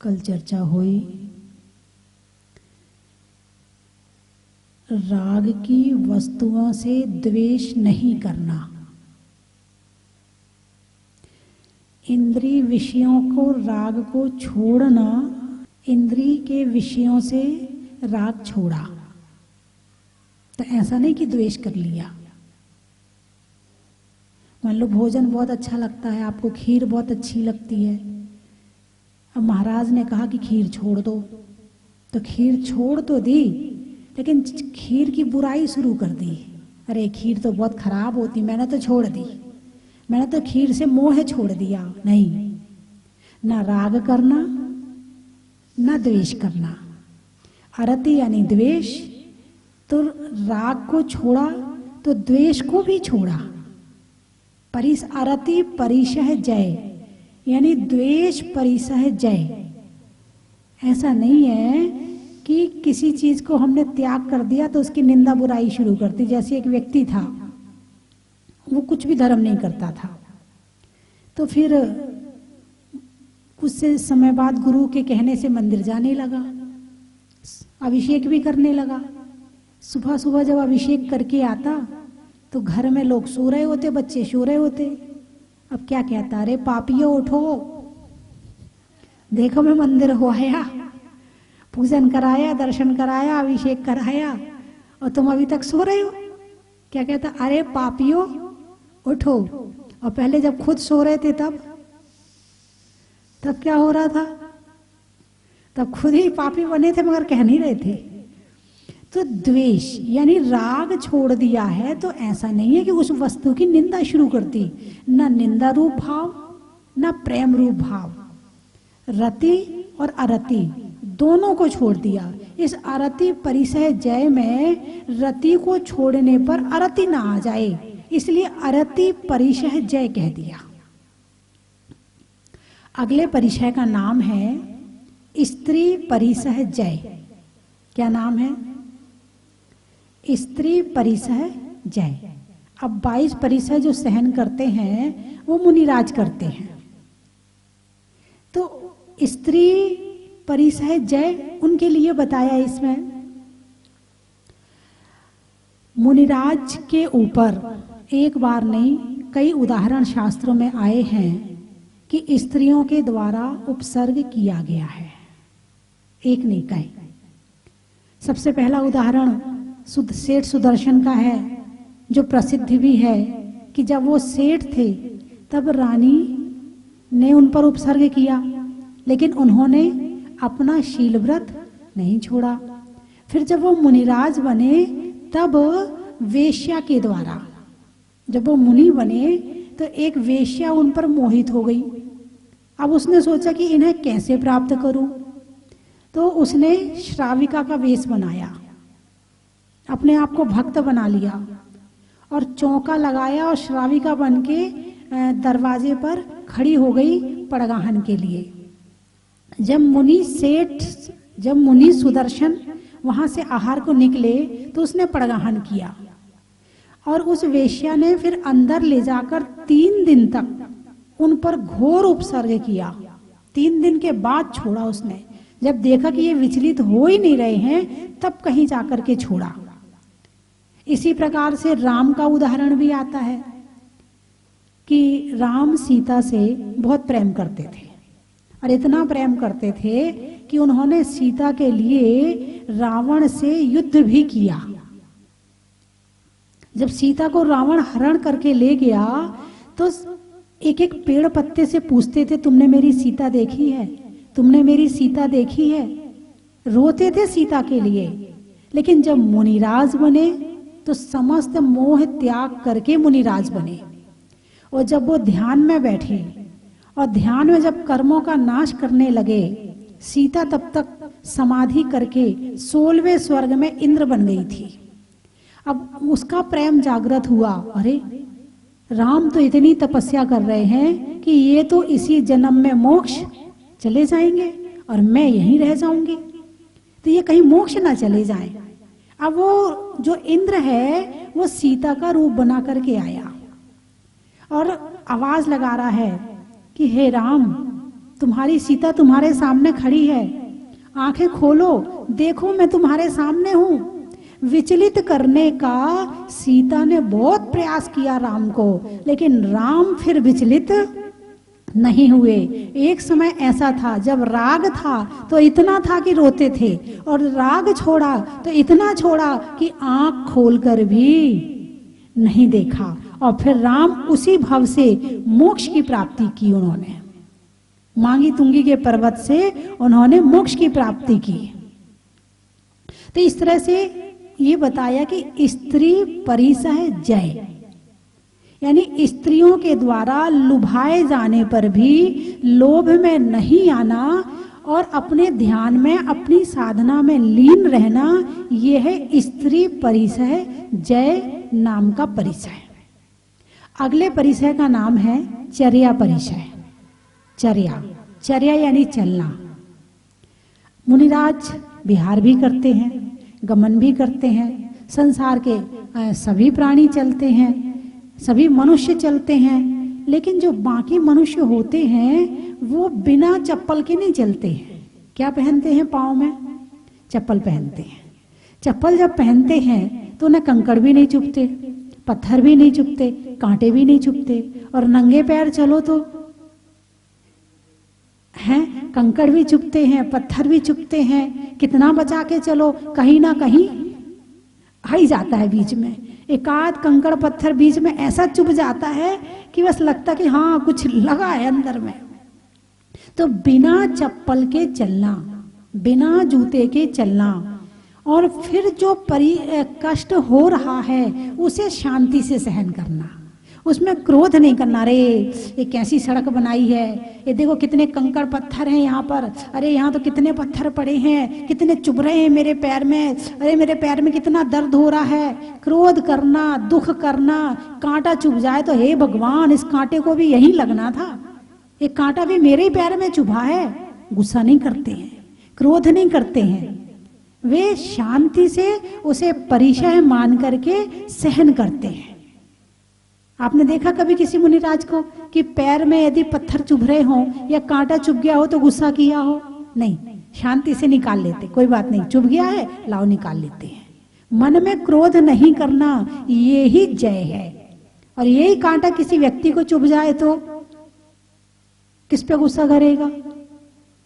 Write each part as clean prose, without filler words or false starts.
कल चर्चा हुई राग की वस्तुओं से द्वेष नहीं करना। इंद्रिय विषयों को राग को छोड़ना, इंद्रिय के विषयों से राग छोड़ा। तो ऐसा नहीं कि द्वेष कर लिया। मान लो भोजन बहुत अच्छा लगता है, आपको खीर बहुत अच्छी लगती है। अब महाराज ने कहा कि खीर छोड़ दो, तो खीर छोड़ तो दी, लेकिन खीर की बुराई शुरू कर दी। अरे खीर तो बहुत खराब होती, मैंने तो छोड़ दी, मैंने तो खीर से मोह छोड़ दिया। नहीं, ना राग करना ना द्वेष करना। अरति यानी द्वेष, तो राग को छोड़ा तो द्वेष को भी छोड़ा। अरति परिशह जय, यानी द्वेष परिशह जय। ऐसा नहीं है कि किसी चीज को हमने त्याग कर दिया तो उसकी निंदा बुराई शुरू कर दी। जैसे एक व्यक्ति था, वो कुछ भी धर्म नहीं करता था, तो फिर कुछ से समय बाद गुरु के कहने से मंदिर जाने लगा, अभिषेक भी करने लगा। सुबह सुबह जब अभिषेक करके आता तो घर में लोग सो रहे होते, बच्चे सो रहे होते। अब क्या कहता, अरे पापियों उठो, देखो मैं मंदिर हो आया, पूजन कराया, दर्शन कराया, अभिषेक कराया, और तुम अभी तक सो रहे हो। क्या कहता, अरे पापियों उठो। और पहले जब खुद सो रहे थे तब क्या हो रहा था, तब खुद ही पापी बने थे मगर कह नहीं रहे थे। तो द्वेष यानी राग छोड़ दिया है, तो ऐसा नहीं है कि उस वस्तु की निंदा शुरू कर दी। ना निंदा रूप भाव ना प्रेम रूप भाव, रति और अरति दोनों को छोड़ दिया। इस अरति परिसय जय में रति को छोड़ने पर अरति ना आ जाए, इसलिए अरति परिसय जय कह दिया। अगले परिचय का नाम है स्त्री परिसह जय। क्या नाम है? स्त्री परिसह जय। अब 22 परिसह जो सहन करते हैं वो मुनिराज करते हैं। तो स्त्री परिसह जय उनके लिए बताया इसमें। मुनिराज के ऊपर एक बार नहीं कई उदाहरण शास्त्रों में आए हैं कि स्त्रियों के द्वारा उपसर्ग किया गया है। एक नहीं कई। सबसे पहला उदाहरण सेठ सुदर्शन का है, जो प्रसिद्ध भी है कि जब वो सेठ थे तब रानी ने उन पर उपसर्ग किया, लेकिन उन्होंने अपना शील व्रत नहीं छोड़ा। फिर जब वो मुनिराज बने तब वेश्या के द्वारा, जब वो मुनि बने तो एक वेश्या उन पर मोहित हो गई। अब उसने सोचा कि इन्हें कैसे प्राप्त करूं, तो उसने श्राविका का वेश बनाया, अपने आप को भक्त बना लिया और चौका लगाया और श्राविका बन के दरवाजे पर खड़ी हो गई पड़गाहन के लिए। जब मुनि सुदर्शन वहां से आहार को निकले तो उसने पड़गाहन किया और उस वेश्या ने फिर अंदर ले जाकर 3 दिन तक उन पर घोर उपसर्ग किया। 3 दिन के बाद छोड़ा उसने। जब देखा कि ये विचलित हो ही नहीं रहे हैं तब कहीं जाकर के छोड़ा। इसी प्रकार से राम का उदाहरण भी आता है कि राम सीता से बहुत प्रेम करते थे और इतना प्रेम करते थे कि उन्होंने सीता के लिए रावण से युद्ध भी किया। जब सीता को रावण हरण करके ले गया तो एक एक पेड़ पत्ते से पूछते थे, तुमने मेरी सीता देखी है, तुमने मेरी सीता देखी है। रोते थे सीता के लिए। लेकिन जब मुनिराज बने तो समस्त मोह त्याग करके मुनिराज बने। और जब वो ध्यान में बैठे और ध्यान में जब कर्मों का नाश करने लगे, सीता तब तक समाधि करके 16वें स्वर्ग में इंद्र बन गई थी। अब उसका प्रेम जागृत हुआ, अरे राम तो इतनी तपस्या कर रहे हैं कि ये तो इसी जन्म में मोक्ष चले जाएंगे और मैं यहीं रह जाऊंगी, तो ये कहीं मोक्ष ना चले जाएं। अब वो जो इंद्र है वो सीता का रूप बना करके आया और आवाज लगा रहा है कि हे राम, तुम्हारी सीता तुम्हारे सामने खड़ी है, आंखें खोलो, देखो मैं तुम्हारे सामने हूं। विचलित करने का सीता ने बहुत प्रयास किया राम को, लेकिन राम फिर विचलित नहीं हुए। एक समय ऐसा था जब राग था तो इतना था कि रोते थे, और राग छोड़ा तो इतना छोड़ा कि आंख खोलकर भी नहीं देखा। और फिर राम उसी भाव से मोक्ष की प्राप्ति की। उन्होंने मांगी तुंगी के पर्वत से उन्होंने मोक्ष की प्राप्ति की। तो इस तरह से ये बताया कि स्त्री परिसह जय, यानी स्त्रियों के द्वारा लुभाए जाने पर भी लोभ में नहीं आना और अपने ध्यान में, अपनी साधना में लीन रहना, यह है स्त्री परिसह जय नाम का परिसय। अगले परिसय का नाम है चर्या परिसय। चर्या, चर्या यानी चलना। मुनिराज विहार भी करते हैं, गमन भी करते हैं, संसार के सभी प्राणी चलते हैं, सभी मनुष्य चलते हैं, लेकिन जो बाकी मनुष्य होते हैं वो बिना चप्पल के नहीं चलते हैं। क्या पहनते हैं? पाँव में चप्पल पहनते हैं। चप्पल जब पहनते हैं तो उन्हें कंकड़ भी नहीं चुभते, पत्थर भी नहीं चुभते, कांटे भी नहीं चुभते। और नंगे पैर चलो तो हैं, कंकड़ भी चुभते हैं, पत्थर भी चुभते हैं। कितना बचा के चलो, कहीं ना कहीं आ ही जाता है बीच में। एक आध कंकड़ पत्थर बीच में ऐसा चुभ जाता है कि बस लगता कि हाँ कुछ लगा है अंदर में। तो बिना चप्पल के चलना, बिना जूते के चलना, और फिर जो कष्ट हो रहा है उसे शांति से सहन करना, उसमें क्रोध नहीं करना। अरे ये कैसी सड़क बनाई है, ये देखो कितने कंकड़ पत्थर हैं यहाँ पर, अरे यहाँ तो कितने पत्थर पड़े हैं, कितने चुभ रहे हैं मेरे पैर में, अरे मेरे पैर में कितना दर्द हो रहा है। क्रोध करना, दुख करना, कांटा चुभ जाए तो हे भगवान इस कांटे को भी यही लगना था, ये कांटा भी मेरे ही पैर में चुभा है। गुस्सा नहीं करते हैं, क्रोध नहीं करते हैं, वे शांति से उसे परिचय मान करके सहन करते हैं। आपने देखा कभी किसी मुनिराज को कि पैर में यदि पत्थर चुभ रहे हो या कांटा चुभ गया हो तो गुस्सा किया हो? नहीं, शांति से निकाल लेते, कोई बात नहीं, चुभ गया है लाओ निकाल लेते हैं। मन में क्रोध नहीं करना, ये ही जय है। और यही कांटा किसी व्यक्ति को चुभ जाए तो किस पे गुस्सा करेगा?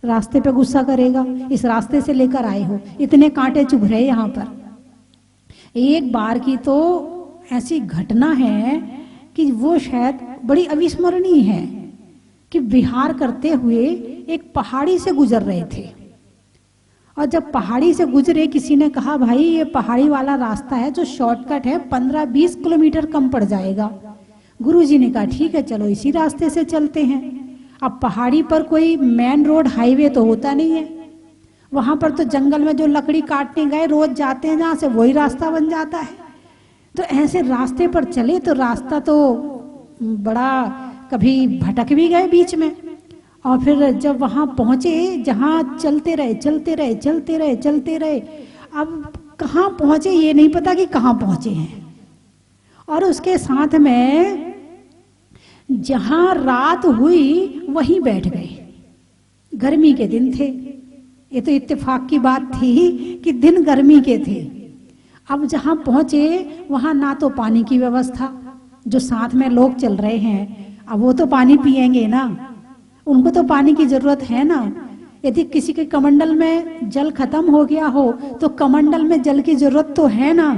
रास्ते पे गुस्सा करेगा, इस रास्ते से लेकर आए हो, इतने कांटे चुभ रहे यहाँ पर। एक बार की तो ऐसी घटना है कि वो शायद बड़ी अविस्मरणीय है कि विहार करते हुए एक पहाड़ी से गुजर रहे थे, और जब पहाड़ी से गुजरे किसी ने कहा भाई ये पहाड़ी वाला रास्ता है जो शॉर्टकट है, 15-20 किलोमीटर कम पड़ जाएगा। गुरुजी ने कहा ठीक है चलो इसी रास्ते से चलते हैं। अब पहाड़ी पर कोई मेन रोड हाईवे तो होता नहीं है, वहां पर तो जंगल में जो लकड़ी काटने गए रोज जाते हैं जहां से, वही रास्ता बन जाता है। तो ऐसे रास्ते पर चले तो रास्ता तो बड़ा, कभी भटक भी गए बीच में। और फिर जब वहां पहुंचे जहां चलते रहे चलते रहे चलते रहे चलते रहे, अब कहाँ पहुंचे ये नहीं पता कि कहाँ पहुंचे हैं। और उसके साथ में जहां रात हुई वहीं बैठ गए। गर्मी के दिन थे, ये तो इत्तेफाक की बात थी कि दिन गर्मी के थे। अब जहां पहुंचे वहां ना तो पानी की व्यवस्था, जो साथ में लोग चल रहे हैं अब वो तो पानी पिएंगे ना, उनको तो पानी की जरूरत है ना। यदि किसी के कमंडल में जल खत्म हो गया हो तो कमंडल में जल की जरूरत तो है ना।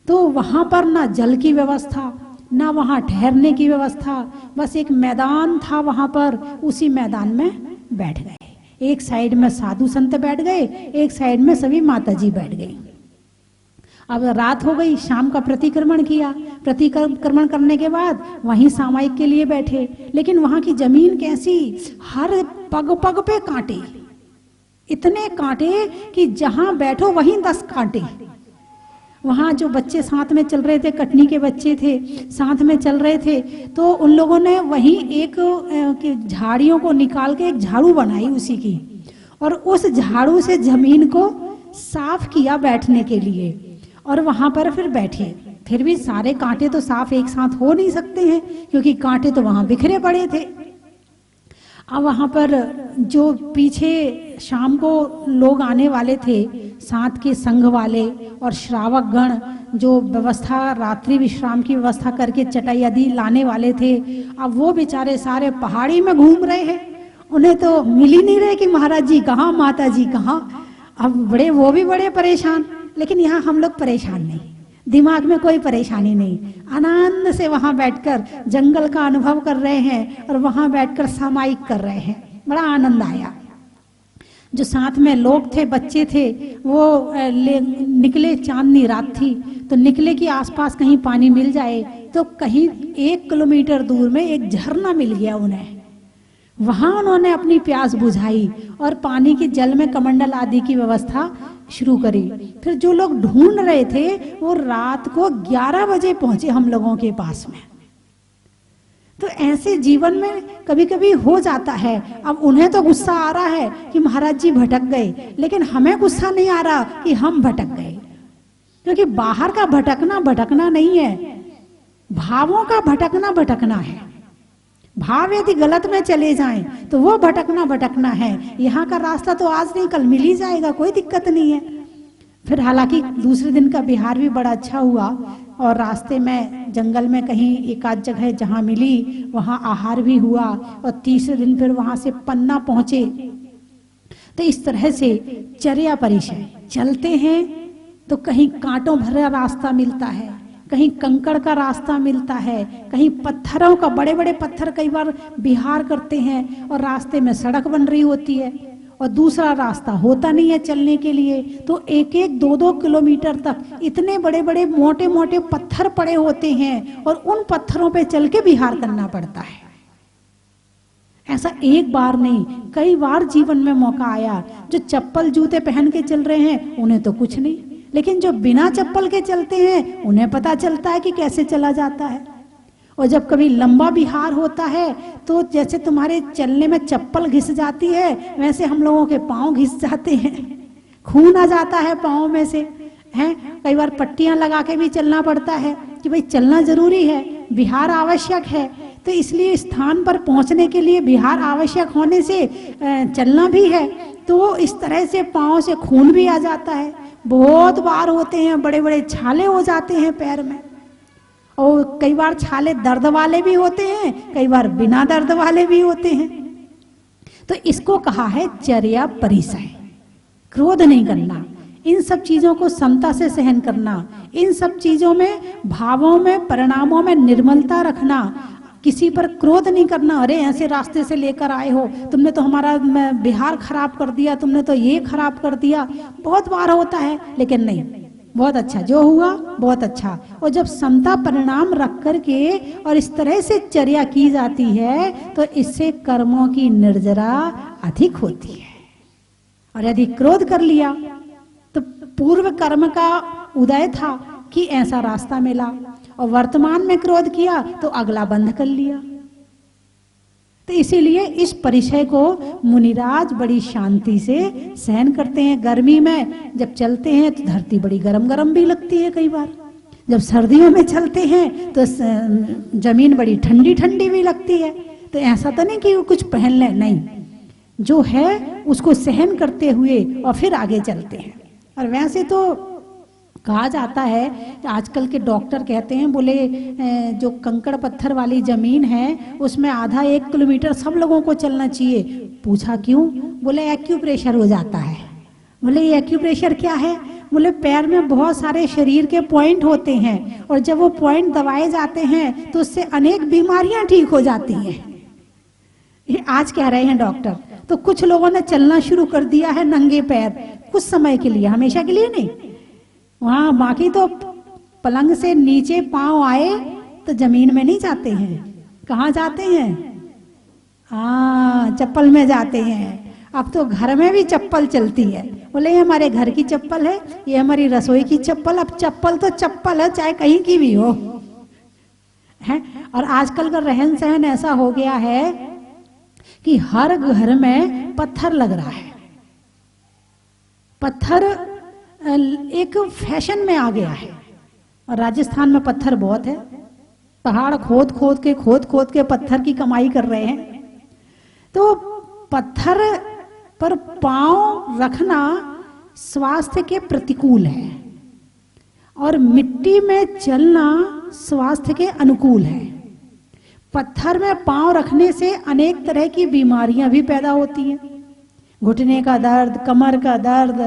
तो वहां पर ना जल की व्यवस्था, ना वहां ठहरने की व्यवस्था, बस एक मैदान था वहां पर, उसी मैदान में बैठ गए। एक साइड में साधु संत बैठ गए, एक साइड में सभी माताजी बैठ गई। अब रात हो गई, शाम का प्रतिक्रमण किया। प्रतिक्रमण करने के बाद वहीं सामायिक के लिए बैठे, लेकिन वहां की जमीन कैसी, हर पग पग पे कांटे, इतने कांटे कि जहां बैठो वहीं 10 कांटे। वहां जो बच्चे साथ में चल रहे थे, कटनी के बच्चे थे साथ में चल रहे थे, तो उन लोगों ने वहीं एक झाड़ियों को निकाल के एक झाड़ू बनाई उसी की, और उस झाड़ू से जमीन को साफ किया बैठने के लिए, और वहां पर फिर बैठे। फिर भी सारे कांटे तो साफ एक साथ हो नहीं सकते हैं, क्योंकि कांटे तो वहां बिखरे पड़े थे। अब वहाँ पर जो पीछे शाम को लोग आने वाले थे, साथ के संघ वाले और श्रावक गण जो व्यवस्था, रात्रि विश्राम की व्यवस्था करके चटाई आदि लाने वाले थे, अब वो बेचारे सारे पहाड़ी में घूम रहे हैं। उन्हें तो मिल ही नहीं रहे कि महाराज जी कहाँ, माता जी कहाँ। अब बड़े, वो भी बड़े परेशान। लेकिन यहाँ हम लोग परेशान नहीं, दिमाग में कोई परेशानी नहीं, आनंद से वहाँ बैठकर जंगल का अनुभव कर रहे हैं और वहाँ बैठकर सामायिक कर रहे हैं। बड़ा आनंद आया। जो साथ में लोग थे, बच्चे थे, वो निकले, चांदनी रात थी तो निकले कि आसपास कहीं पानी मिल जाए। तो कहीं 1 किलोमीटर दूर में एक झरना मिल गया उन्हें। वहां उन्होंने अपनी प्यास बुझाई और पानी के जल में कमंडल आदि की व्यवस्था शुरू करी। फिर जो लोग ढूंढ रहे थे वो रात को 11 बजे पहुंचे हम लोगों के पास में। तो ऐसे जीवन में कभी कभी हो जाता है। अब उन्हें तो गुस्सा आ रहा है कि महाराज जी भटक गए, लेकिन हमें गुस्सा नहीं आ रहा कि हम भटक गए, क्योंकि बाहर का भटकना भटकना नहीं है, भावों का भटकना भटकना है। भाव यदि गलत में चले जाएं तो वो भटकना भटकना है। यहाँ का रास्ता तो आज नहीं कल मिल ही जाएगा, कोई दिक्कत नहीं है। फिर हालांकि दूसरे दिन का बिहार भी बड़ा अच्छा हुआ और रास्ते में जंगल में कहीं एक आध जगह जहाँ मिली वहाँ आहार भी हुआ और तीसरे दिन फिर वहाँ से पन्ना पहुँचे। तो इस तरह से चर्या परिचय चलते हैं तो कहीं कांटों भरा रास्ता मिलता है, कहीं कंकड़ का रास्ता मिलता है, कहीं पत्थरों का, बड़े बड़े पत्थर कई बार विहार करते हैं और रास्ते में सड़क बन रही होती है और दूसरा रास्ता होता नहीं है चलने के लिए। तो 1-1, 2-2 किलोमीटर तक इतने बड़े बड़े मोटे मोटे पत्थर पड़े होते हैं और उन पत्थरों पे चल के विहार करना पड़ता है। ऐसा एक बार नहीं, कई बार जीवन में मौका आया। जो चप्पल जूते पहन के चल रहे हैं उन्हें तो कुछ नहीं, लेकिन जो बिना चप्पल के चलते हैं उन्हें पता चलता है कि कैसे चला जाता है। और जब कभी लंबा विहार होता है तो जैसे तुम्हारे चलने में चप्पल घिस जाती है, वैसे हम लोगों के पांव घिस जाते हैं, खून आ जाता है पांव में से, हैं। कई बार पट्टियां लगा के भी चलना पड़ता है कि भाई चलना जरूरी है, विहार आवश्यक है। तो इसलिए स्थान पर पहुंचने के लिए विहार आवश्यक होने से चलना भी है। तो इस तरह से पांव से खून भी आ जाता है। बहुत बार होते हैं, बड़े बड़े छाले हो जाते हैं पैर में, और कई बार छाले दर्द वाले भी होते हैं, कई बार बिना दर्द वाले भी होते हैं। तो इसको कहा है चर्या परिचय। क्रोध नहीं करना, इन सब चीजों को समता से सहन करना, इन सब चीजों में, भावों में, परिणामों में निर्मलता रखना, किसी पर क्रोध नहीं करना। अरे ऐसे रास्ते से लेकर आए हो, तुमने तो हमारा बिहार खराब कर दिया, तुमने तो ये खराब कर दिया। बहुत बार होता है, लेकिन नहीं, बहुत अच्छा जो हुआ बहुत अच्छा। और जब समता परिणाम रख करके और इस तरह से चर्या की जाती है तो इससे कर्मों की निर्जरा अधिक होती है। और यदि क्रोध कर लिया तो पूर्व कर्म का उदय था कि ऐसा रास्ता मिला, और वर्तमान में क्रोध किया तो अगला बंद कर लिया। तो इसीलिए इस परिचय को मुनिराज बड़ी शांति से सहन करते हैं। गर्मी में जब चलते हैं तो धरती बड़ी गरम गरम भी लगती है, कई बार जब सर्दियों में चलते हैं तो जमीन बड़ी ठंडी ठंडी भी लगती है। तो ऐसा तो नहीं कि वो कुछ पहन ले, नहीं, जो है उसको सहन करते हुए और फिर आगे चलते हैं। और वैसे तो कहा जाता है, आजकल के डॉक्टर कहते हैं, बोले जो कंकड़ पत्थर वाली जमीन है उसमें आधा 1 किलोमीटर सब लोगों को चलना चाहिए। पूछा क्यों? बोले एक्यूप्रेशर हो जाता है। बोले ये एक्यूप्रेशर क्या है? बोले पैर में बहुत सारे शरीर के पॉइंट होते हैं और जब वो पॉइंट दबाए जाते हैं तो उससे अनेक बीमारियां ठीक हो जाती हैं। ये आज कह रहे हैं डॉक्टर। तो कुछ लोगों ने चलना शुरू कर दिया है नंगे पैर, कुछ समय के लिए, हमेशा के लिए नहीं। वहां बाकी तो पलंग से नीचे पांव आए तो जमीन में नहीं जाते हैं, कहाँ जाते हैं? चप्पल में जाते हैं। अब तो घर में भी चप्पल चलती है। बोले ये हमारे घर की चप्पल है, ये हमारी रसोई की चप्पल। अब चप्पल तो चप्पल है, चाहे कहीं की भी हो, है। और आजकल का रहन सहन ऐसा हो गया है कि हर घर में पत्थर लग रहा है। पत्थर एक फैशन में आ गया है। और राजस्थान में पत्थर बहुत है, पहाड़ खोद खोद के पत्थर की कमाई कर रहे हैं। तो पत्थर पर पांव रखना स्वास्थ्य के प्रतिकूल है और मिट्टी में चलना स्वास्थ्य के अनुकूल है। पत्थर में पांव रखने से अनेक तरह की बीमारियां भी पैदा होती हैं, घुटने का दर्द, कमर का दर्द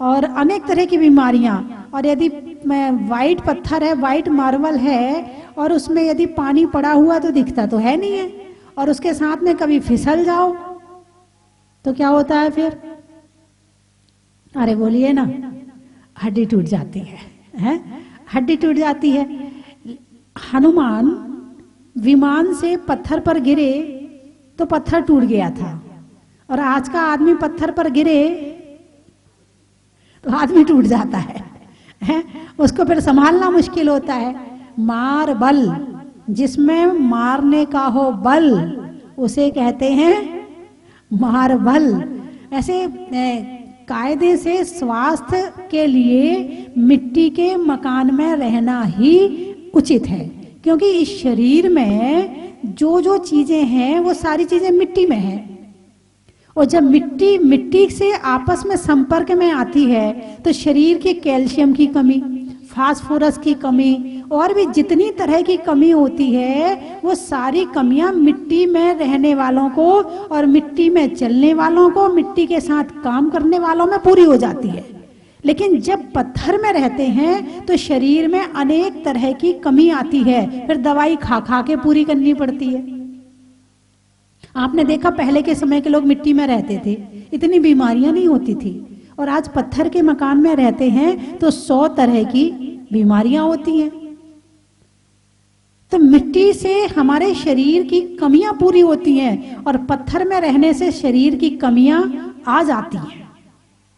और अनेक तरह की बीमारियां। और यदि वाइट पत्थर है, वाइट मार्बल है और उसमें यदि पानी पड़ा हुआ तो दिखता तो है नहीं है, और उसके साथ में कभी फिसल जाओ तो क्या होता है फिर? अरे बोलिए ना, हड्डी टूट जाती है, हड्डी टूट जाती है। हनुमान विमान से पत्थर पर गिरे तो पत्थर टूट गया था, और आज का आदमी पत्थर पर गिरे तो आदमी टूट जाता है? उसको फिर संभालना मुश्किल होता है। मार बल, जिसमें मारने का हो बल उसे कहते हैं मार बल। ऐसे कायदे से स्वास्थ्य के लिए मिट्टी के मकान में रहना ही उचित है, क्योंकि इस शरीर में जो जो चीजें हैं वो सारी चीजें मिट्टी में है, और जब मिट्टी से आपस में संपर्क में आती है तो शरीर की कैल्शियम की कमी, फास्फोरस की कमी और भी जितनी तरह की कमी होती है वो सारी कमियां मिट्टी में रहने वालों को और मिट्टी में चलने वालों को, मिट्टी के साथ काम करने वालों में पूरी हो जाती है। लेकिन जब पत्थर में रहते हैं तो शरीर में अनेक तरह की कमी आती है, फिर दवाई खा खा के पूरी करनी पड़ती है। आपने देखा पहले के समय के लोग मिट्टी में रहते थे, इतनी बीमारियां नहीं होती थी, और आज पत्थर के मकान में रहते हैं तो 100 तरह की बीमारियां होती हैं। तो मिट्टी से हमारे शरीर की कमियां पूरी होती हैं, और पत्थर में रहने से शरीर की कमियां आ जाती हैं,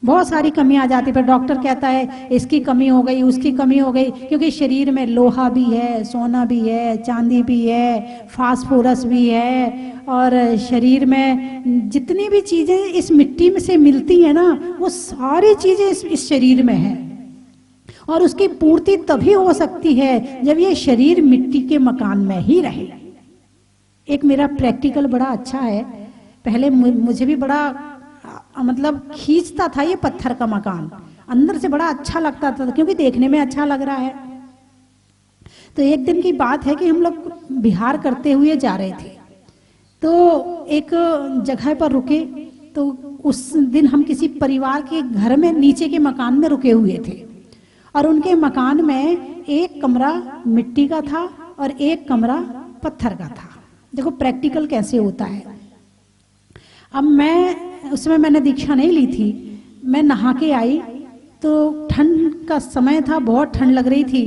बहुत सारी कमियां आ जाती है। फिर डॉक्टर कहता है इसकी कमी हो गई, उसकी कमी हो गई, क्योंकि शरीर में लोहा भी है, सोना भी है, चांदी भी है, फास्फोरस भी है, और शरीर में जितनी भी चीजें इस मिट्टी में से मिलती है ना वो सारी चीजें इस शरीर में है, और उसकी पूर्ति तभी हो सकती है जब ये शरीर मिट्टी के मकान में ही रहे। एक मेरा प्रैक्टिकल बड़ा अच्छा है, पहले मुझे भी बड़ा मतलब खींचता था ये पत्थर का मकान, अंदर से बड़ा अच्छा लगता था क्योंकि देखने में अच्छा लग रहा है। तो एक दिन की बात है कि हम लोग बिहार करते हुए जा रहे थे, तो एक जगह पर रुके, तो उस दिन हम किसी परिवार के घर में नीचे के मकान में रुके हुए थे, और उनके मकान में एक कमरा मिट्टी का था और एक कमरा पत्थर का था। देखो प्रैक्टिकल कैसे होता है। अब उसमें मैंने दीक्षा नहीं ली थी, मैं नहा के आई तो ठंड का समय था, बहुत ठंड लग रही थी,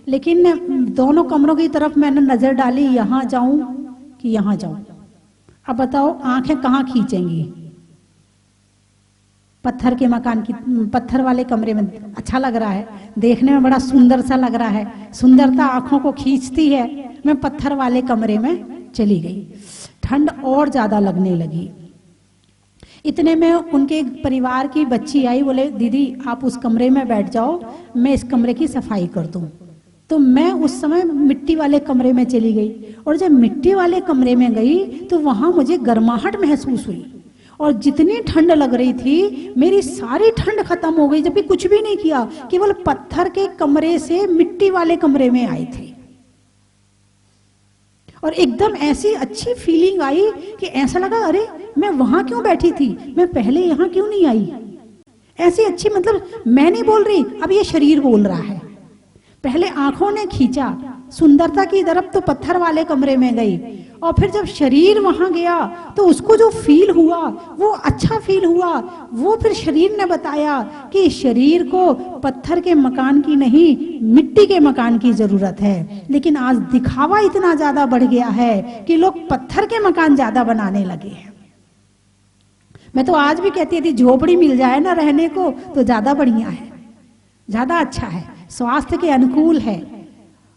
लेकिन दोनों कमरों की तरफ मैंने नजर डाली, यहाँ जाऊं कि यहाँ जाऊं। अब बताओ आंखें कहाँ खींचेंगी? पत्थर के मकान की, पत्थर वाले कमरे में अच्छा लग रहा है, देखने में बड़ा सुंदर सा लग रहा है, सुंदरता आंखों को खींचती है। मैं पत्थर वाले कमरे में चली गई, ठंड और ज्यादा लगने लगी। इतने में उनके परिवार की बच्ची आई, बोले दीदी आप उस कमरे में बैठ जाओ, मैं इस कमरे की सफाई कर दूं। तो मैं उस समय मिट्टी वाले कमरे में चली गई, और जब मिट्टी वाले कमरे में गई तो वहां मुझे गर्माहट महसूस हुई, और जितनी ठंड लग रही थी मेरी सारी ठंड खत्म हो गई, जबकि कुछ भी नहीं किया, केवल पत्थर के कमरे से मिट्टी वाले कमरे में आई थी। और एकदम ऐसी अच्छी फीलिंग आई कि ऐसा लगा अरे मैं वहां क्यों बैठी थी, मैं पहले यहां क्यों नहीं आई। ऐसी अच्छी, मतलब मैं नहीं बोल रही, अब ये शरीर बोल रहा है। पहले आंखों ने खींचा सुंदरता की तरफ तो पत्थर वाले कमरे में गई, और फिर जब शरीर वहां गया तो उसको जो फील हुआ वो अच्छा फील हुआ। वो फिर शरीर ने बताया कि शरीर को पत्थर के मकान की नहीं मिट्टी के मकान की जरूरत है, लेकिन आज दिखावा इतना ज्यादा बढ़ गया है कि लोग पत्थर के मकान ज्यादा बनाने लगे हैं। मैं तो आज भी कहती थी झोपड़ी मिल जाए ना रहने को तो ज्यादा बढ़िया है, ज्यादा अच्छा है, स्वास्थ्य के अनुकूल है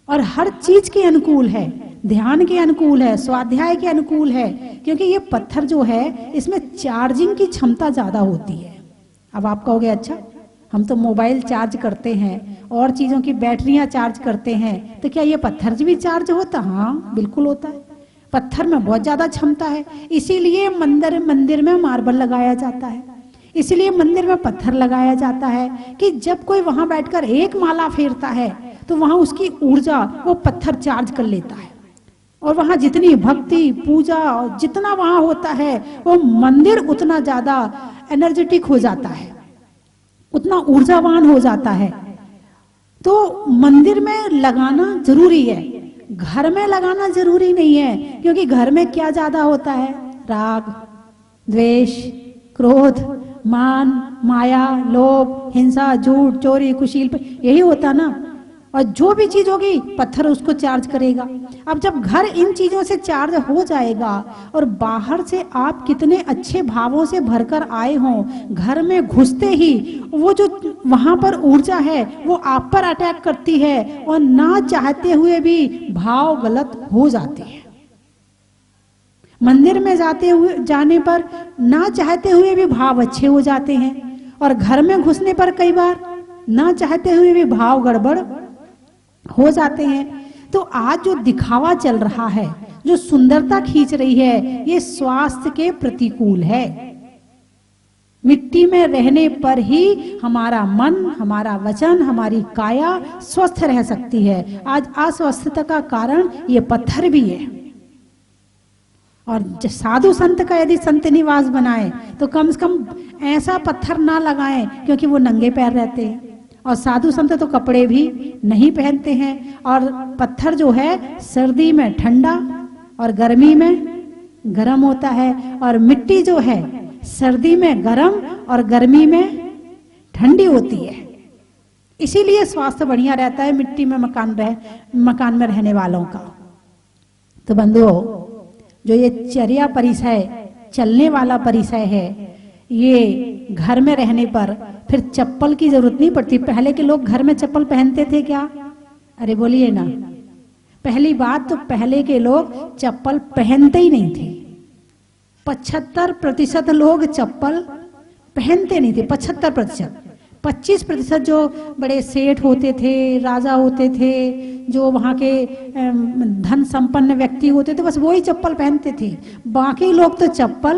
और हर चीज के अनुकूल है, ध्यान के अनुकूल है, स्वाध्याय के अनुकूल है, क्योंकि ये पत्थर जो है इसमें चार्जिंग की क्षमता ज्यादा होती है। अब आप कहोगे अच्छा हम तो मोबाइल चार्ज करते हैं और चीजों की बैटरियां चार्ज करते हैं, तो क्या ये पत्थर भी चार्ज होता? हाँ बिल्कुल होता है। पत्थर में बहुत ज्यादा क्षमता है, इसीलिए मंदिर में मार्बल लगाया जाता है, इसलिए मंदिर में पत्थर लगाया जाता है कि जब कोई वहां बैठकर एक माला फेरता है तो वहां उसकी ऊर्जा वो पत्थर चार्ज कर लेता है, और वहां जितनी भक्ति पूजा जितना वहां होता है वो मंदिर उतना ज्यादा एनर्जेटिक हो जाता है, उतना ऊर्जावान हो जाता है। तो मंदिर में लगाना जरूरी है, घर में लगाना जरूरी नहीं है, क्योंकि घर में क्या ज्यादा होता है? राग, द्वेष, क्रोध, मान, माया, लोभ, हिंसा, झूठ, चोरी, कुशील, यही होता ना। और जो भी चीज होगी पत्थर उसको चार्ज करेगा। अब जब घर इन चीजों से चार्ज हो जाएगा और बाहर से आप कितने अच्छे भावों से भरकर आए हों, घर में घुसते ही वो जो वहां पर ऊर्जा है वो आप पर अटैक करती है और ना चाहते हुए भी भाव गलत हो जाते हैं। मंदिर में जाने पर ना चाहते हुए भी भाव अच्छे हो जाते हैं, और घर में घुसने पर कई बार ना चाहते हुए भी भाव गड़बड़ हो जाते हैं। तो आज जो दिखावा चल रहा है, जो सुंदरता खींच रही है, ये स्वास्थ्य के प्रतिकूल है। मिट्टी में रहने पर ही हमारा मन, हमारा वचन, हमारी काया स्वस्थ रह सकती है। आज अस्वस्थता का कारण ये पत्थर भी है। और साधु संत का यदि संत निवास बनाए तो कम से कम ऐसा पत्थर ना लगाएं, क्योंकि वो नंगे पैर रहते हैं, और साधु संत तो कपड़े भी नहीं पहनते हैं, और पत्थर जो है सर्दी में ठंडा और गर्मी में गर्म होता है, और मिट्टी जो है सर्दी में गर्म और गर्मी में ठंडी होती है। इसीलिए स्वास्थ्य बढ़िया रहता है मिट्टी में मकान में रहने वालों का। तो बंधुओं, जो ये चर्या परिसय, चलने वाला परिसय है, ये घर में रहने पर फिर चप्पल की जरूरत नहीं पड़ती। पहले के लोग घर में चप्पल पहनते थे क्या? अरे बोलिए ना। पहली बात तो पहले के लोग चप्पल पहनते ही नहीं थे। 75% लोग चप्पल पहनते नहीं थे। 75%। 25% जो बड़े सेठ होते थे, राजा होते थे, जो वहाँ के धन संपन्न व्यक्ति होते थे, बस वही चप्पल पहनते थे। बाकी लोग तो चप्पल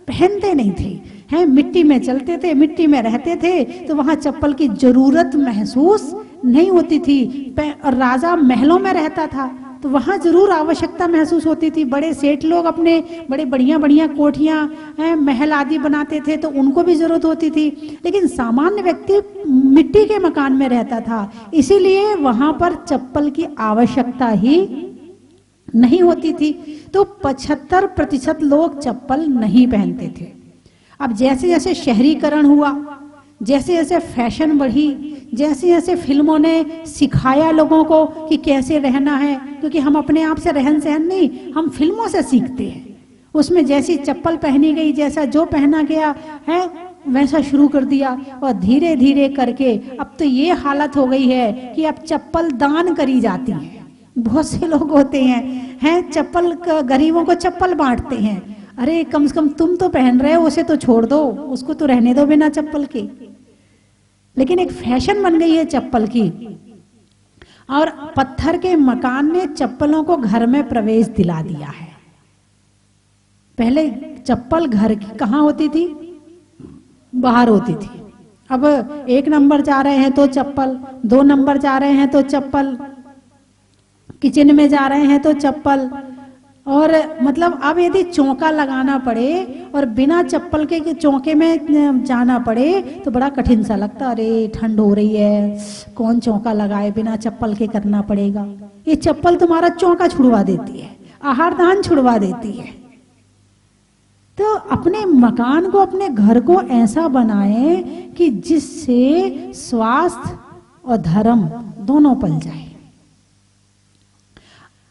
पहनते नहीं थे, हैं, मिट्टी में चलते थे, मिट्टी में रहते थे, तो वहाँ चप्पल की जरूरत महसूस नहीं होती थी। और राजा महलों में रहता था तो वहाँ जरूर आवश्यकता महसूस होती थी। बड़े सेठ लोग अपने बड़े बढ़िया बढ़िया कोठियाँ, महल आदि बनाते थे, तो उनको भी जरूरत होती थी। लेकिन सामान्य व्यक्ति मिट्टी के मकान में रहता था, इसीलिए वहां पर चप्पल की आवश्यकता ही नहीं होती थी। तो 75% लोग चप्पल नहीं पहनते थे। अब जैसे जैसे शहरीकरण हुआ, जैसे जैसे फैशन बढ़ी, जैसे जैसे फिल्मों ने सिखाया लोगों को कि कैसे रहना है, क्योंकि हम अपने आप से रहन सहन नहीं, हम फिल्मों से सीखते हैं। उसमें जैसी चप्पल पहनी गई, जैसा जो पहना गया है वैसा शुरू कर दिया, और धीरे धीरे करके अब तो ये हालत हो गई है कि अब चप्पल दान करी जाती है। बहुत से लोग होते हैं चप्पल, गरीबों को चप्पल बांटते हैं। अरे कम से कम तुम तो पहन रहे हो, उसे तो छोड़ दो, उसको तो रहने दो बिना चप्पल के। लेकिन एक फैशन बन गई है चप्पल की, और पत्थर के मकान ने चप्पलों को घर में प्रवेश दिला दिया है। पहले चप्पल घर की कहाँ होती थी? बाहर होती थी। अब 1 नंबर जा रहे हैं तो चप्पल, 2 नंबर जा रहे हैं तो चप्पल, किचन में जा रहे हैं तो चप्पल, और मतलब अब यदि चौका लगाना पड़े और बिना चप्पल के चौके में जाना पड़े तो बड़ा कठिन सा लगता। अरे ठंड हो रही है, कौन चौका लगाए, बिना चप्पल के करना पड़ेगा। ये चप्पल तुम्हारा चौका छुड़वा देती है, आहार दान छुड़वा देती है। तो अपने मकान को, अपने घर को ऐसा बनाए कि जिससे स्वास्थ्य और धर्म दोनों पल जाए।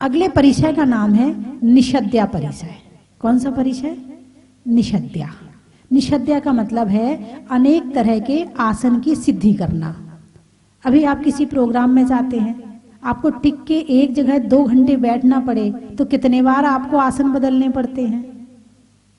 अगले परिचय का नाम है निषद्या परिचय। कौन सा परिचय? निषद्या। निषद्या का मतलब है अनेक तरह के आसन की सिद्धि करना। अभी आप किसी प्रोग्राम में जाते हैं, आपको टिक के एक जगह 2 घंटे बैठना पड़े तो कितने बार आपको आसन बदलने पड़ते हैं?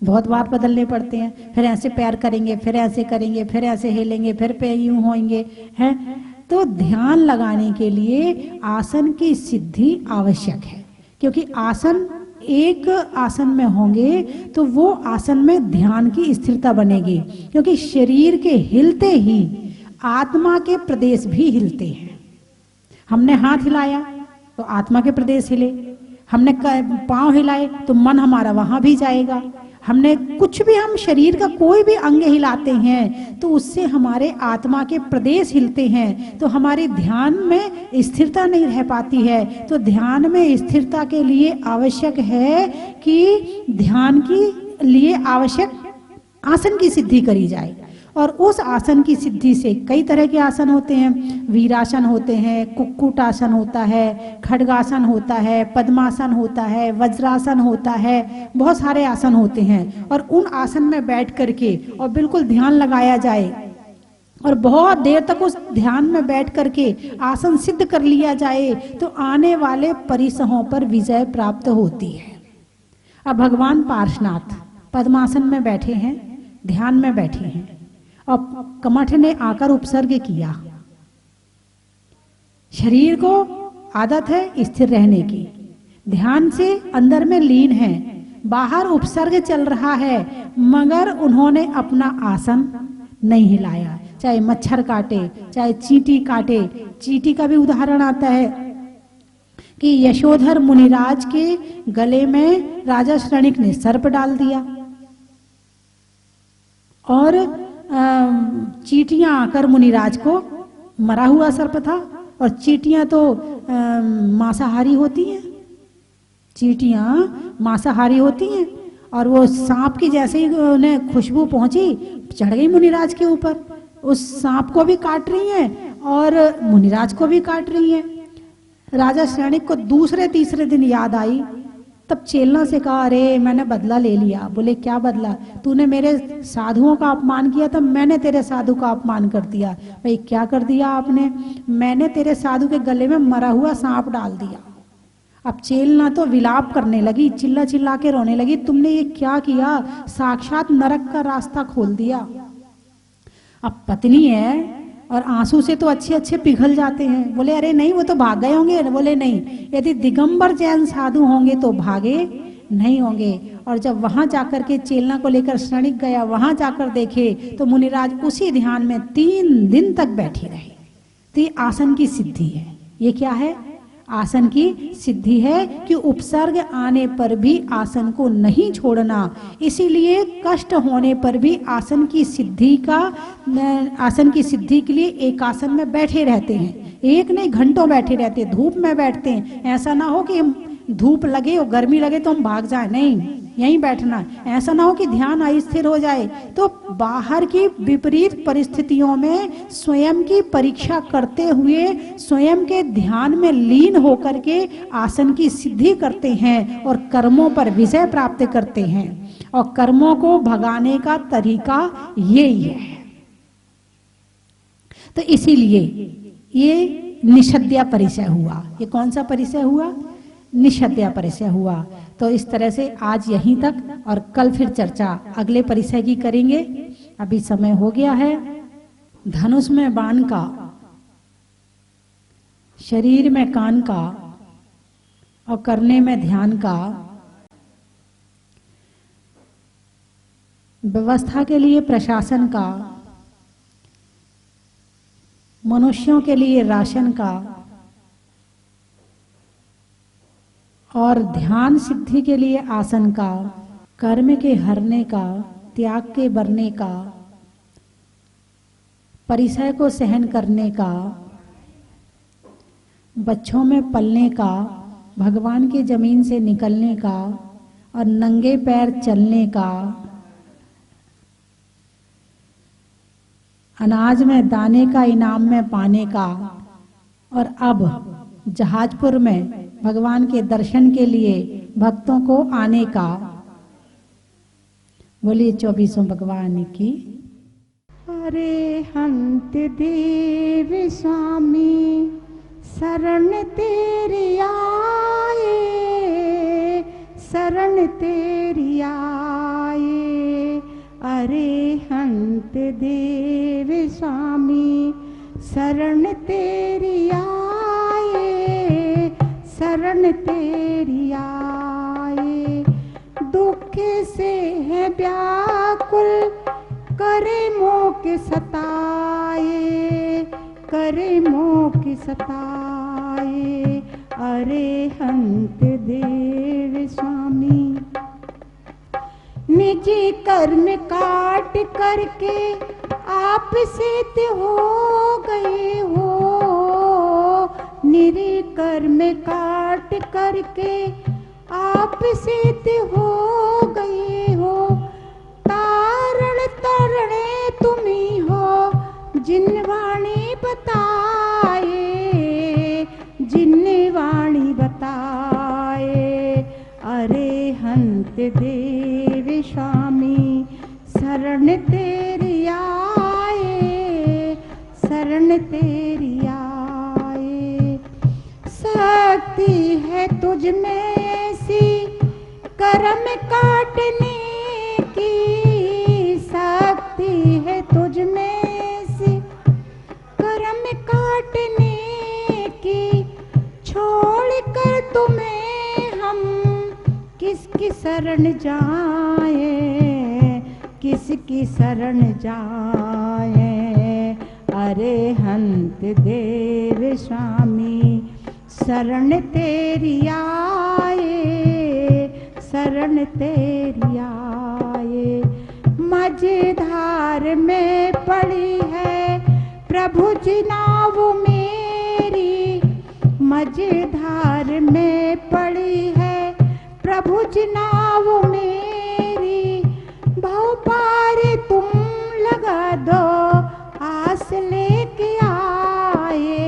बहुत बार बदलने पड़ते हैं। फिर ऐसे पैर करेंगे, फिर ऐसे करेंगे, फिर ऐसे हिलेंगे, फिर पैर यूं होंगे, हैं। तो ध्यान लगाने के लिए आसन की सिद्धि आवश्यक है, क्योंकि आसन एक आसन में होंगे तो वो आसन में ध्यान की स्थिरता बनेगी, क्योंकि शरीर के हिलते ही आत्मा के प्रदेश भी हिलते हैं। हमने हाथ हिलाया तो आत्मा के प्रदेश हिले, हमने पांव हिलाए तो मन हमारा वहां भी जाएगा, हमने कुछ भी, हम शरीर का कोई भी अंग हिलाते हैं तो उससे हमारे आत्मा के प्रदेश हिलते हैं, तो हमारे ध्यान में स्थिरता नहीं रह पाती है। तो ध्यान में स्थिरता के लिए आवश्यक है कि ध्यान के लिए आवश्यक आसन की सिद्धि करी जाए, और उस आसन की सिद्धि से कई तरह के आसन होते हैं। वीरासन होते हैं, कुक्कुटासन होता है, खड्गासन होता है, पद्मासन होता है, वज्रासन होता है, बहुत सारे आसन होते हैं। और उन आसन में बैठ करके और बिल्कुल ध्यान लगाया जाए और बहुत देर तक उस ध्यान में बैठ करके आसन सिद्ध कर लिया जाए तो आने वाले परिसहों पर विजय प्राप्त होती है। अब भगवान पार्श्वनाथ पद्मासन में बैठे हैं, ध्यान में बैठे हैं, और कमठ ने आकर उपसर्ग किया। शरीर को आदत है स्थिर रहने की, ध्यान से अंदर में लीन है, बाहर उपसर्ग चल रहा है, मगर उन्होंने अपना आसन नहीं हिलाया। चाहे मच्छर काटे, चाहे चींटी काटे, चींटी का भी उदाहरण आता है कि यशोधर मुनिराज के गले में राजा श्रनिक ने सर्प डाल दिया और चींटियां आकर मुनिराज को, मरा हुआ सर्प था और चींटियां तो मांसाहारी होती हैं, चींटियां मांसाहारी होती हैं, और वो सांप की जैसे ही उन्हें खुशबू पहुंची चढ़ गई मुनिराज के ऊपर, उस सांप को भी काट रही हैं और मुनिराज को भी काट रही हैं। राजा श्रनिक को दूसरे तीसरे दिन याद आई, तब चेलना से कहा, अरे मैंने बदला ले लिया। बोले क्या बदला? तूने मेरे साधुओं का अपमान किया था, मैंने तेरे साधु का अपमान कर दिया। भाई क्या कर दिया आपने? मैंने तेरे साधु के गले में मरा हुआ सांप डाल दिया। अब चेलना तो विलाप करने लगी, चिल्ला चिल्ला के रोने लगी, तुमने ये क्या किया? साक्षात नरक का रास्ता खोल दिया। अब पत्नी है और आंसू से तो अच्छे अच्छे पिघल जाते हैं। बोले अरे नहीं, वो तो भाग गए होंगे। बोले नहीं, यदि दिगंबर जैन साधु होंगे तो भागे नहीं होंगे। और जब वहां जाकर के चेलना को लेकर श्रनिक गया, वहां जाकर देखे तो मुनिराज उसी ध्यान में 3 दिन तक बैठे रहे। तो ये आसन की सिद्धि है। ये क्या है? आसन की सिद्धि है कि उपसर्ग आने पर भी आसन को नहीं छोड़ना। इसीलिए कष्ट होने पर भी आसन की सिद्धि के लिए एक आसन में बैठे रहते हैं। एक नहीं, घंटों बैठे रहते हैं, धूप में बैठते हैं। ऐसा ना हो कि हम धूप लगे और गर्मी लगे तो हम भाग जाए, नहीं, यहीं बैठना। ऐसा ना हो कि ध्यान अस्थिर हो जाए तो बाहर की विपरीत परिस्थितियों में स्वयं की परीक्षा करते हुए स्वयं के ध्यान में लीन होकर के आसन की सिद्धि करते हैं और कर्मों पर विजय प्राप्त करते हैं। और कर्मों को भगाने का तरीका यही है। तो इसीलिए ये निषद्या परिचय हुआ। ये कौन सा परिचय हुआ? निषद्या परिचय हुआ। तो इस तरह से आज यहीं तक, और कल फिर चर्चा अगले परिचय की करेंगे। अभी समय हो गया है। धनुष में बाण का, शरीर में कान का और करने में ध्यान का, व्यवस्था के लिए प्रशासन का, मनुष्यों के लिए राशन का, और ध्यान सिद्धि के लिए आसन का, कर्म के हरने का, त्याग के बरने का, परिचय को सहन करने का, बच्चों में पलने का, भगवान की जमीन से निकलने का और नंगे पैर चलने का, अनाज में दाने का इनाम में पाने का, और अब जहाजपुर में भगवान के दर्शन के लिए भक्तों को आने का। बोलिए 24 भगवान की। अरे हंत देव स्वामी शरण तेरी आए, शरण तेरी आए। अरे हंत देव स्वामी शरण तेरी आए, शरण तेरी आए। सताए अरिहंत देव स्वामी। निजी कर्म काट करके आप सिद्ध हो गए हो, निरी कर्म काट करके आप सिद्ध हो गए हो। तारण तरणे तुम्ही हो, जिन वाणी बताए, जिन वाणी बताए अरिहंत देव स्वामी। शरण तेरी आए, शरण तेरी आए। शक्ति है तुझ में ऐसी कर्म काटने की, शक्ति है तुझ में ऐसी कर्म काटने की। छोड़ कर तुम्हें हम किसकी शरण जाए, किसकी शरण जाए अरिहंत देव स्वामी। शरण तेरी आए, शरण तेरी आए। मझधार में पड़ी है प्रभु जी नाव मेरी, मझधार में पड़ी है प्रभु जी नाव मेरी। भव पार तुम लगा दो, आस लेके आए,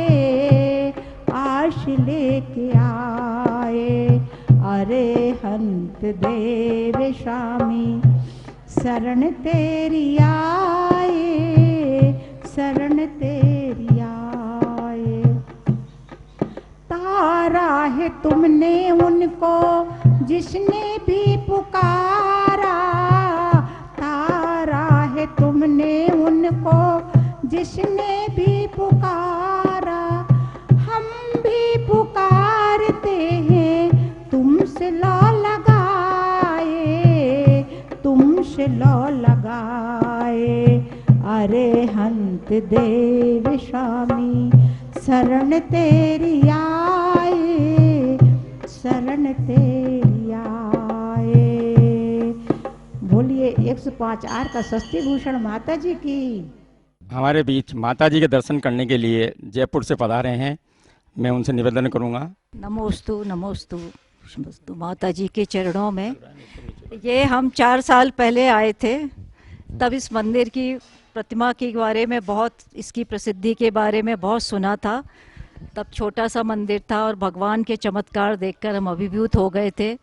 आस लेके आए अरिहंत देव स्वामी। शरण तेरी आए, शरण तेरी आए। तारा है तुमने उनको जिसने भी पुकारा, तारा है तुमने उनको जिसने भी पुकारा। हम भी पुकारते हैं तुमसे लौ लगाए, तुमसे लौ लगाए अरिहंत देव स्वामी। शरण तेरी आए, शरण तेरी आए। बोलिए 105 आर का षष्ठी भूषण माता जी की। हमारे बीच माता जी के दर्शन करने के लिए जयपुर से पधारे हैं। मैं उनसे निवेदन करूंगा। नमोस्तु नमोस्तु नमोस्तु माता जी के चरणों में। ये हम 4 साल पहले आए थे, तब इस मंदिर की प्रतिमा के बारे में बहुत, इसकी प्रसिद्धि के बारे में बहुत सुना था। तब छोटा सा मंदिर था और भगवान के चमत्कार देखकर हम अभिभूत हो गए थे।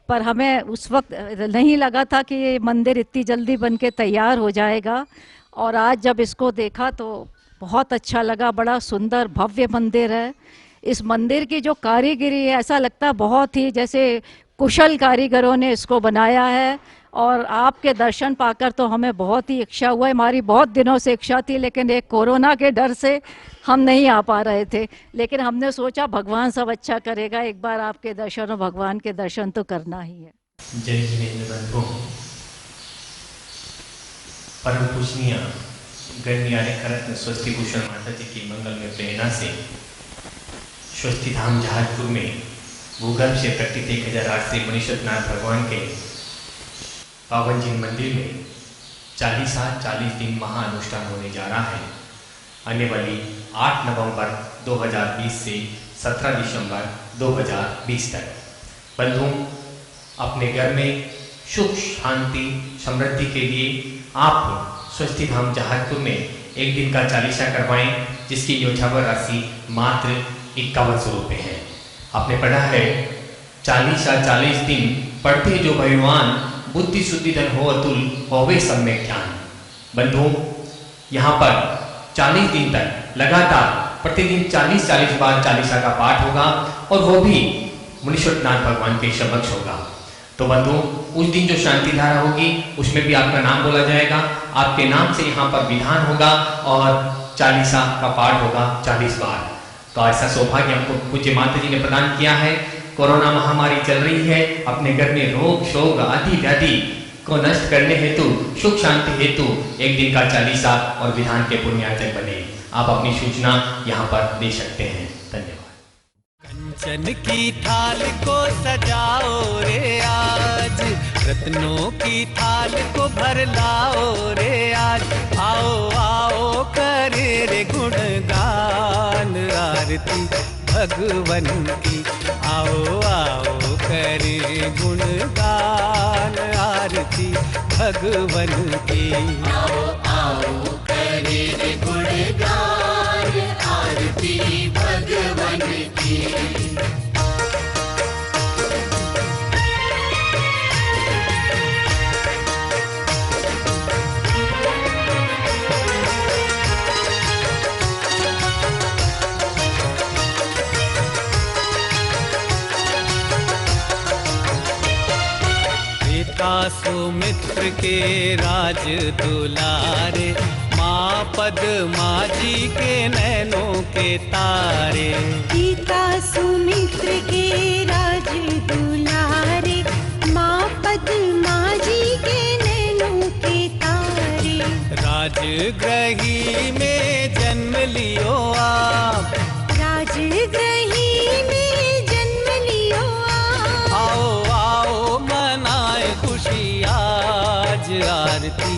पर हमें उस वक्त नहीं लगा था कि ये मंदिर इतनी जल्दी बन के तैयार हो जाएगा, और आज जब इसको देखा तो बहुत अच्छा लगा। बड़ा सुंदर भव्य मंदिर है। इस मंदिर की जो कारीगरी है, ऐसा लगता है बहुत ही जैसे कुशल कारीगरों ने इसको बनाया है। और आपके दर्शन पाकर तो हमें बहुत ही इच्छा हुआ है। हमारी बहुत दिनों से इच्छा थी, लेकिन एक कोरोना के डर से हम नहीं आ पा रहे थे। लेकिन हमने सोचा भगवान सब अच्छा करेगा, एक बार आपके दर्शन और भगवान के दर्शन तो करना ही है। जय जिनेन्द्र बंधु, परम पूजनीय गणनीय करत्न स्वस्ति भूषण माता जी की मंगल में प्रेरणा से स्वस्ति धाम जहाजपुर में भूगर्भ से प्रकटित 1008 से मनीषनाथ भगवान के पावन जिन मंदिर में 40 दिन महाअनुष्ठान होने जा रहा है। आने वाली 8 नवंबर 2020 से 17 दिसंबर 2020 तक बंधु अपने घर में सुख शांति समृद्धि के लिए आप स्वस्ति धाम जहाजपुर में एक दिन का चालीसा करवाएं, जिसकी योजनाबद्ध राशि मात्र 5100 रुपये है। आपने पढ़ा है 40 दिन पढ़ते जो भगवान बुद्धि शुद्धि धन हो अतुल होवे सम्यक ज्ञान। बंधु यहाँ पर 40 दिन तक लगातार प्रतिदिन 40 बार चालीसा का पाठ होगा, और वो भी मनीषनाथ भगवान के समक्ष होगा। तो बंधु उस दिन जो शांति धारा होगी उसमें भी आपका नाम बोला जाएगा, आपके नाम से यहाँ पर विधान होगा और चालीसा का पाठ होगा 40 बार। तो ऐसा सौभाग्य हमको पूज्य माता जी ने प्रदान किया है। कोरोना महामारी चल रही है, अपने घर में रोग शोक आदि व्याधि को नष्ट करने हेतु सुख शांति हेतु एक दिन का चालीसा और विधान के पुण्यार्चक बने। आप अपनी सूचना यहाँ पर दे सकते हैं। धन्यवाद। कंचन की थाल को सजाओ रे आज, रत्नों की थाल को भर लाओ रे आज। आओ आओ करे रे गुणगान आरती भगवन की। आओ आओ करे गुणगान आरती भगवन की। आओ आओ करे रे गुणगान आरती भगवन की। सुमित्र के राज दुलारे, माँ पद्मा जी के नैनों के तारे। पिता सुमित्र के राज दुलारे, माँ पद्मा जी के नैनों के तारे। राजगृही में जन्म लियो आप, राजगृही में जन्म लियो आप। आओ आओ मनाए खुशी आज आरती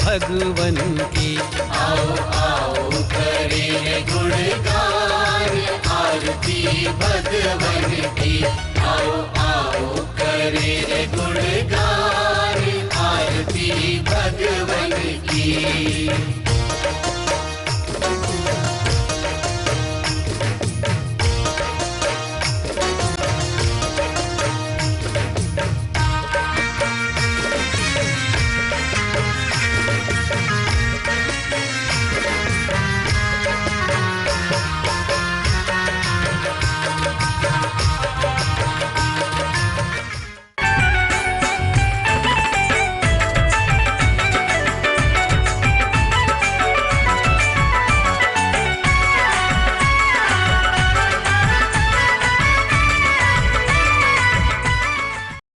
भगवन की। आओ आओ करे रे गुणगान आरती भगवन की। आओ आओ करे रे गुण